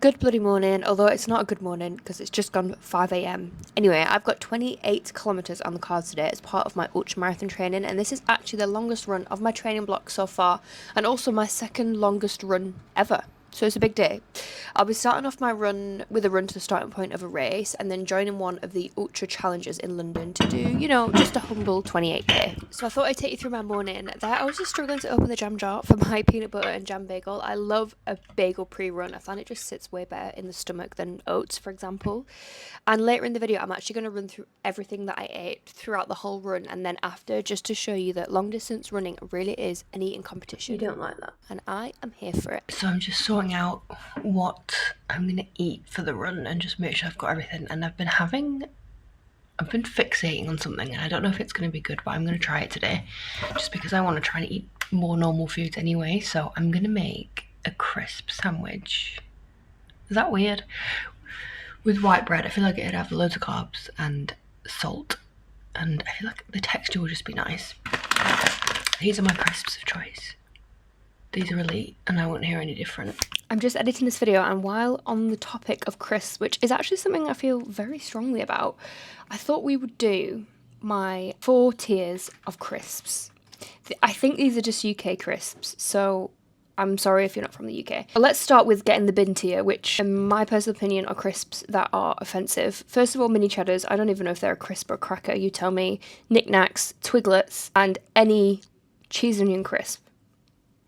Good bloody morning, although it's not a good morning because it's just gone 5 a.m. Anyway, I've got 28 kilometres on the cards today as part of my ultra marathon training, and this is actually the longest run of my training block so far, and also my second longest run ever. So it's a big day. I'll be starting off my run with a run to the starting point of a race and then joining one of the Ultra Challenges in London to do, just a humble 28k. So I thought I'd take you through my morning. There, I was just struggling to open the jam jar for my peanut butter and jam bagel. I love a bagel pre-run. I find it just sits way better in the stomach than oats, for example. And later in the video, I'm actually going to run through everything that I ate throughout the whole run and then after, just to show you that long distance running really is an eating competition. You don't like that. And I am here for it. So I'm just sorting out what I'm gonna eat for the run and just make sure I've got everything. And I've been fixating on something, and I don't know if it's gonna be good, but I'm gonna try it today just because I want to try and eat more normal foods anyway. So I'm gonna make a crisp sandwich. Is that weird? With white bread. I feel like it'd have loads of carbs and salt, and I feel like the texture will just be nice. These are my crisps of choice. These are elite, and I won't hear any different. I'm just editing this video, and while on the topic of crisps, which is actually something I feel very strongly about, I thought we would do my 4 tiers of crisps. I think these are just UK crisps, so I'm sorry if you're not from the UK. But let's start with getting the bin tier, which in my personal opinion are crisps that are offensive. First of all, mini cheddars. I don't even know if they're a crisp or a cracker, you tell me. Knickknacks, Twiglets, and any cheese and onion crisp.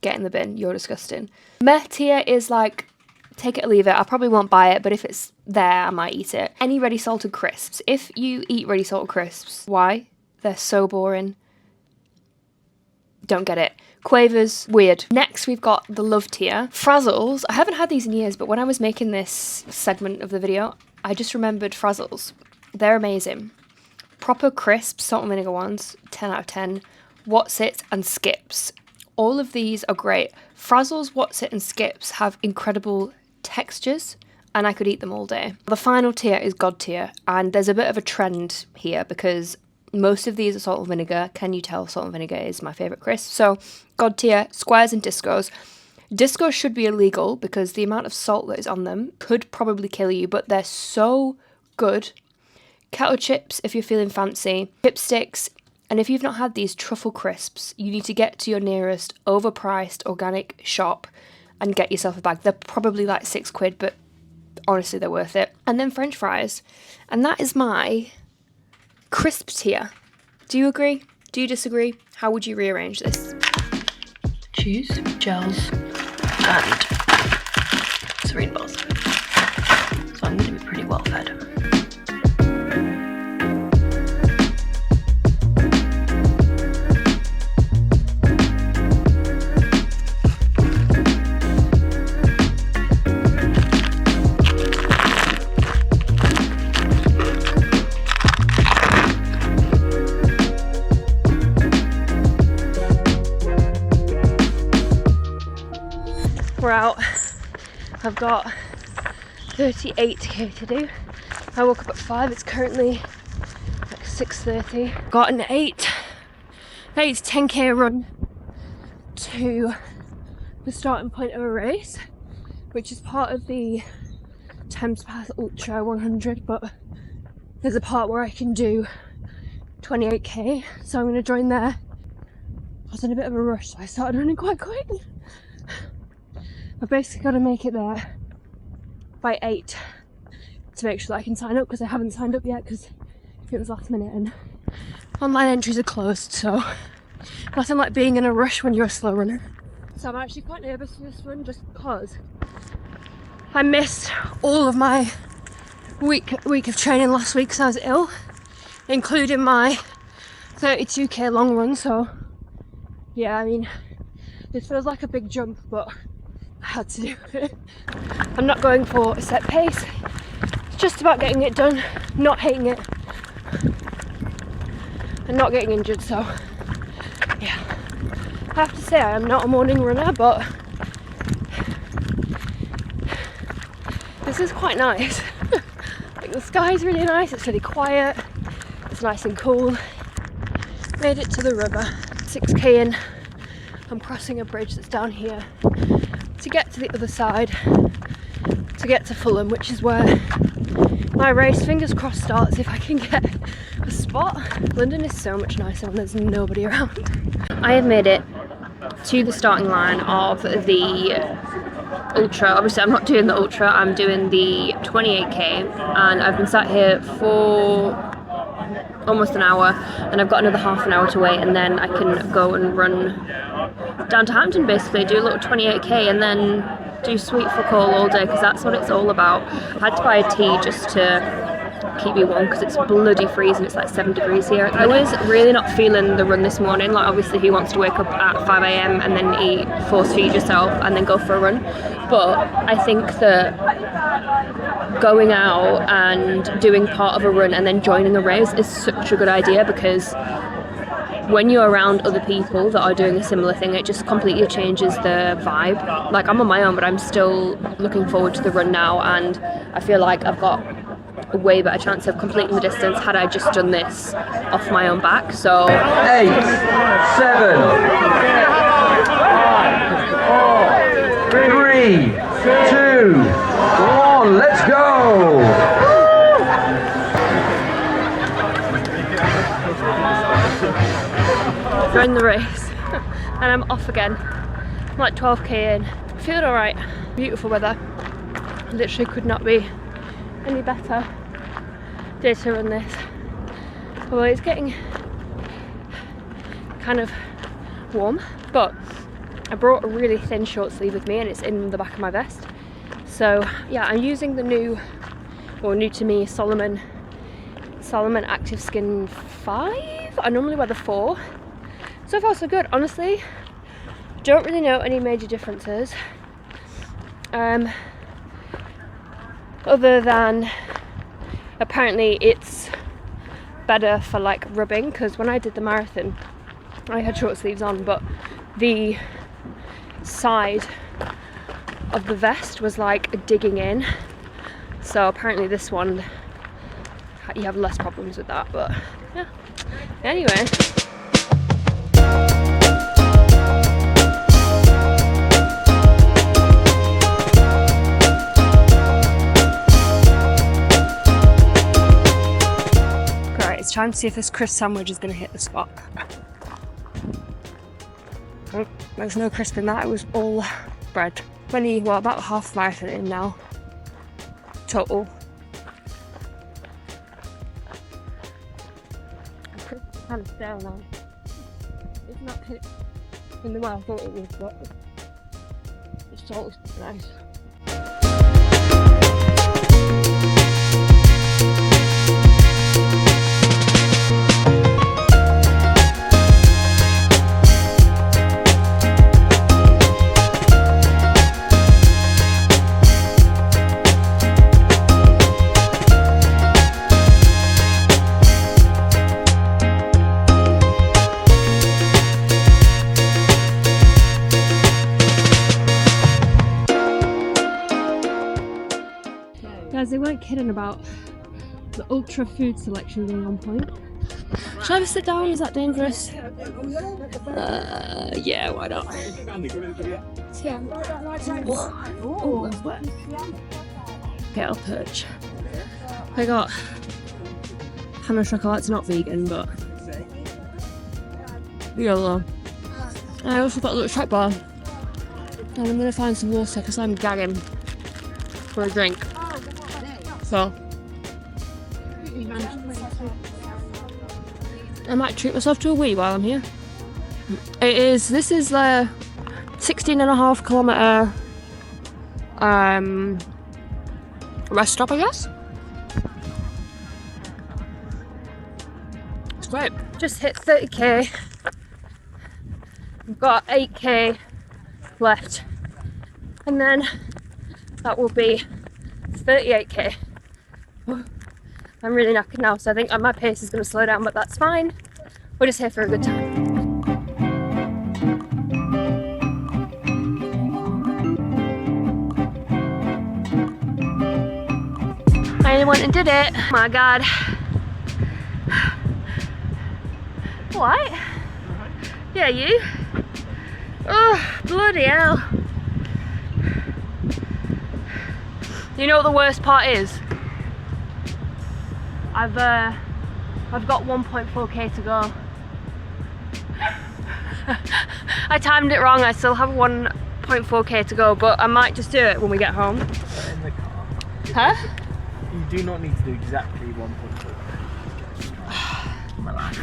Get in the bin, you're disgusting. Meh tier is like, take it or leave it. I probably won't buy it, but if it's there, I might eat it. Any ready salted crisps. If you eat ready salted crisps, why? They're so boring. Don't get it. Quavers, weird. Next, we've got the love tier. Frazzles. I haven't had these in years, but when I was making this segment of the video, I just remembered Frazzles. They're amazing. Proper crisp, salt and vinegar ones, 10 out of 10. What's-it and Skips. All of these are great. Frazzles, What's-it and Skips have incredible textures, and I could eat them all day. The final tier is God tier, and there's a bit of a trend here because most of these are salt and vinegar. Can you tell salt and vinegar is my favourite crisp? So God tier, squares and discos. Discos should be illegal because the amount of salt that is on them could probably kill you, but they're so good. Kettle chips if you're feeling fancy. Chipsticks. And if you've not had these truffle crisps, you need to get to your nearest overpriced organic shop and get yourself a bag. They're probably like £6, but honestly, they're worth it. And then French fries. And that is my crisp tier. Do you agree? Do you disagree? How would you rearrange this? Cheese, gels, and serene balls. So I'm going to be pretty well fed. We're out. I've got 38k to do. I woke up at 5, it's currently like 6:30. Got an 10k run to the starting point of a race, which is part of the Thames Path Ultra 100, but there's a part where I can do 28k, so I'm going to join there. I was in a bit of a rush, so I started running quite quick. I've basically got to make it there by 8 to make sure that I can sign up, because I haven't signed up yet because it was last minute and online entries are closed, so nothing like being in a rush when you're a slow runner. So I'm actually quite nervous for this run just because I missed all of my week of training last week because I was ill, including my 32k long run. So yeah, I mean, this feels like a big jump, but I had to do it. I'm not going for a set pace, it's just about getting it done, not hating it and not getting injured. So yeah, I have to say I am not a morning runner, but this is quite nice. Like, the sky's really nice, it's really quiet, it's nice and cool. Made it to the river, 6k in. I'm crossing a bridge that's down here to get to the other side to get to Fulham, which is where my race, fingers crossed, starts if I can get a spot. London is so much nicer when there's nobody around. I have made it to the starting line of the Ultra. Obviously I'm not doing the Ultra, I'm doing the 28k, and I've been sat here for almost an hour, and I've got another half an hour to wait, and then I can go and run down to Hampton, basically do a little 28k and then do sweet fuck all day, because that's what it's all about. I had to buy a tea just to keep me warm because it's bloody freezing. It's like 7 degrees here. I was really not feeling the run this morning. Like, obviously who wants to wake up at 5 AM and then eat, force feed yourself and then go for a run, but I think that going out and doing part of a run and then joining a race is such a good idea, because when you're around other people that are doing a similar thing, it just completely changes the vibe. Like, I'm on my own, but I'm still looking forward to the run now, and I feel like I've got a way better chance of completing the distance had I just done this off my own back. So 8, 7, 3, 2, 1, let's go! Joined the race and I'm off again. I'm like 12k in. Feeling alright. Beautiful weather. Literally could not be any better day to run this. Although it's getting kind of warm, but I brought a really thin short sleeve with me and it's in the back of my vest. So yeah, I'm using the new to me Salomon Active Skin 5. I normally wear the 4. So far so good, honestly. Don't really know any major differences. Other than apparently it's better for like rubbing, because when I did the marathon I had short sleeves on, but the side of the vest was like digging in, so apparently this one you have less problems with that. But yeah, anyway. It's time to see if this crisp sandwich is going to hit the spot. Oh, there's no crisp in that, it was all bread. About half marathon in now. Total. The crisp is kind of stale now. It's not hit in the way I thought it would, but the salt is nice. Guys, they weren't kidding about the ultra food selection being on point. Should I have a sit down? Is that dangerous? Yeah, why not? Oh, that's wet. Okay, I'll perch. I got Hannah chocolate. It's not vegan, but YOLO. I also got a little track bar, and I'm gonna find some water because I'm gagging for a drink. So I might treat myself to a wee while I'm here. This is the 16.5 kilometre rest stop, I guess. It's great. Just hit 30k. I've got 8k left, and then that will be 38k. I'm really knackered now, so I think my pace is going to slow down, but that's fine. We're just here for a good time. I went and did it. Oh my god. What? Yeah, you? Oh, bloody hell. You know what the worst part is? I've got 1.4k to go. I timed it wrong. I still have 1.4k to go, but I might just do it when we get home. In the car. Huh? You do not need to do exactly 1.4. Relax.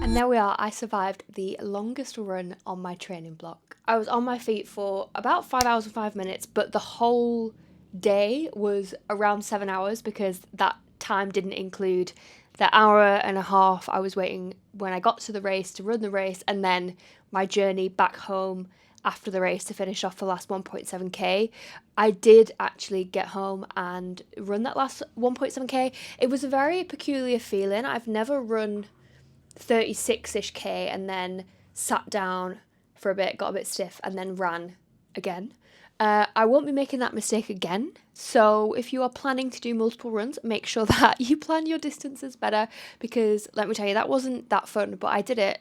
And there we are, I survived the longest run on my training block. I was on my feet for about 5 hours and 5 minutes, but the whole day was around 7 hours because that time didn't include the hour and a half I was waiting when I got to the race to run the race, and then my journey back home after the race to finish off the last 1.7k. I did actually get home and run that last 1.7k. It was a very peculiar feeling. I've never run 36-ish k and then sat down for a bit, got a bit stiff, and then ran again. I won't be making that mistake again, so if you are planning to do multiple runs, make sure that you plan your distances better, because let me tell you, that wasn't that fun, but I did it,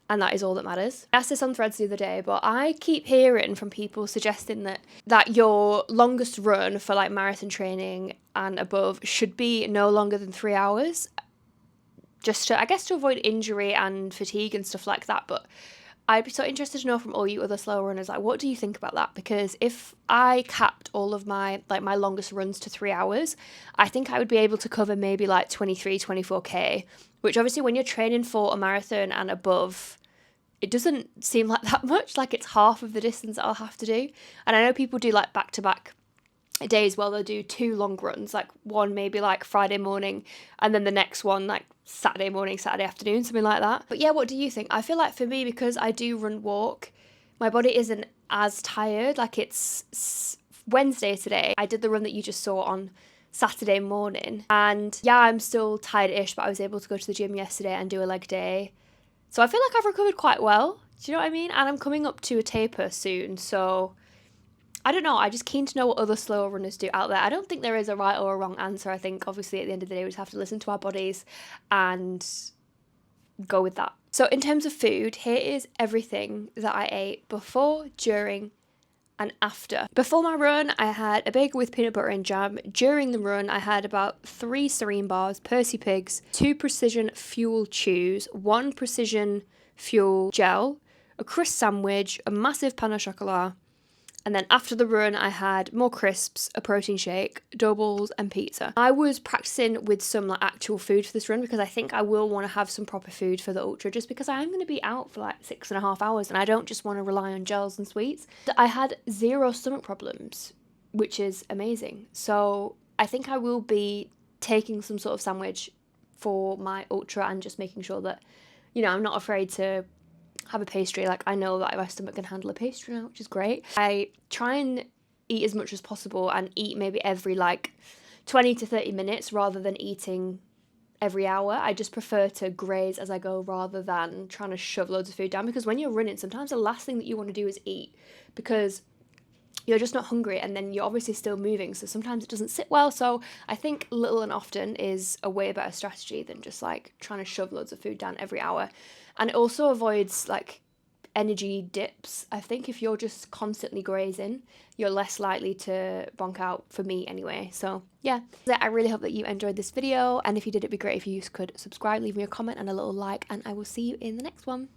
and that is all that matters. I asked this on Threads the other day, but I keep hearing from people suggesting that your longest run for like marathon training and above should be no longer than 3 hours, just to, I guess, to avoid injury and fatigue and stuff like that. But I'd be so interested to know from all you other slow runners, like, what do you think about that? Because if I capped all of my longest runs to 3 hours, I think I would be able to cover maybe like 23, 24k, which obviously when you're training for a marathon and above, it doesn't seem like that much. Like, it's half of the distance that I'll have to do. And I know people do like back-to-back days where they'll do 2 long runs, like one maybe like Friday morning and then the next one like Saturday morning, Saturday afternoon, something like that. But yeah, what do you think? I feel like for me, because I do run walk, my body isn't as tired. Like, it's Wednesday today. I did the run that you just saw on Saturday morning, and yeah, I'm still tired-ish, but I was able to go to the gym yesterday and do a leg day. So I feel like I've recovered quite well. Do you know what I mean? And I'm coming up to a taper soon, so I don't know, I'm just keen to know what other slow runners do out there. I don't think there is a right or a wrong answer. I think obviously at the end of the day we just have to listen to our bodies and go with that. So in terms of food, here is everything that I ate before, during and after. Before my run, I had a bagel with peanut butter and jam. During the run, I had about 3 Serene bars, Percy Pigs, 2 Precision Fuel Chews, 1 Precision Fuel Gel, a crisp sandwich, a massive pain au chocolat. And then after the run, I had more crisps, a protein shake, doughballs, and pizza. I was practicing with some like actual food for this run because I think I will want to have some proper food for the ultra, just because I am going to be out for like 6.5 hours and I don't just want to rely on gels and sweets. I had 0 stomach problems, which is amazing. So I think I will be taking some sort of sandwich for my ultra and just making sure that, you know, I'm not afraid to have a pastry. Like, I know that my stomach can handle a pastry now, which is great. I try and eat as much as possible and eat maybe every like 20 to 30 minutes rather than eating every hour. I just prefer to graze as I go rather than trying to shove loads of food down, because when you're running, sometimes the last thing that you want to do is eat because you're just not hungry, and then you're obviously still moving, so sometimes it doesn't sit well. So I think little and often is a way better strategy than just like trying to shove loads of food down every hour. And it also avoids like energy dips. I think if you're just constantly grazing, you're less likely to bonk out, for me anyway. So yeah, I really hope that you enjoyed this video, and if you did, it'd be great if you could subscribe, leave me a comment and a little like, and I will see you in the next one.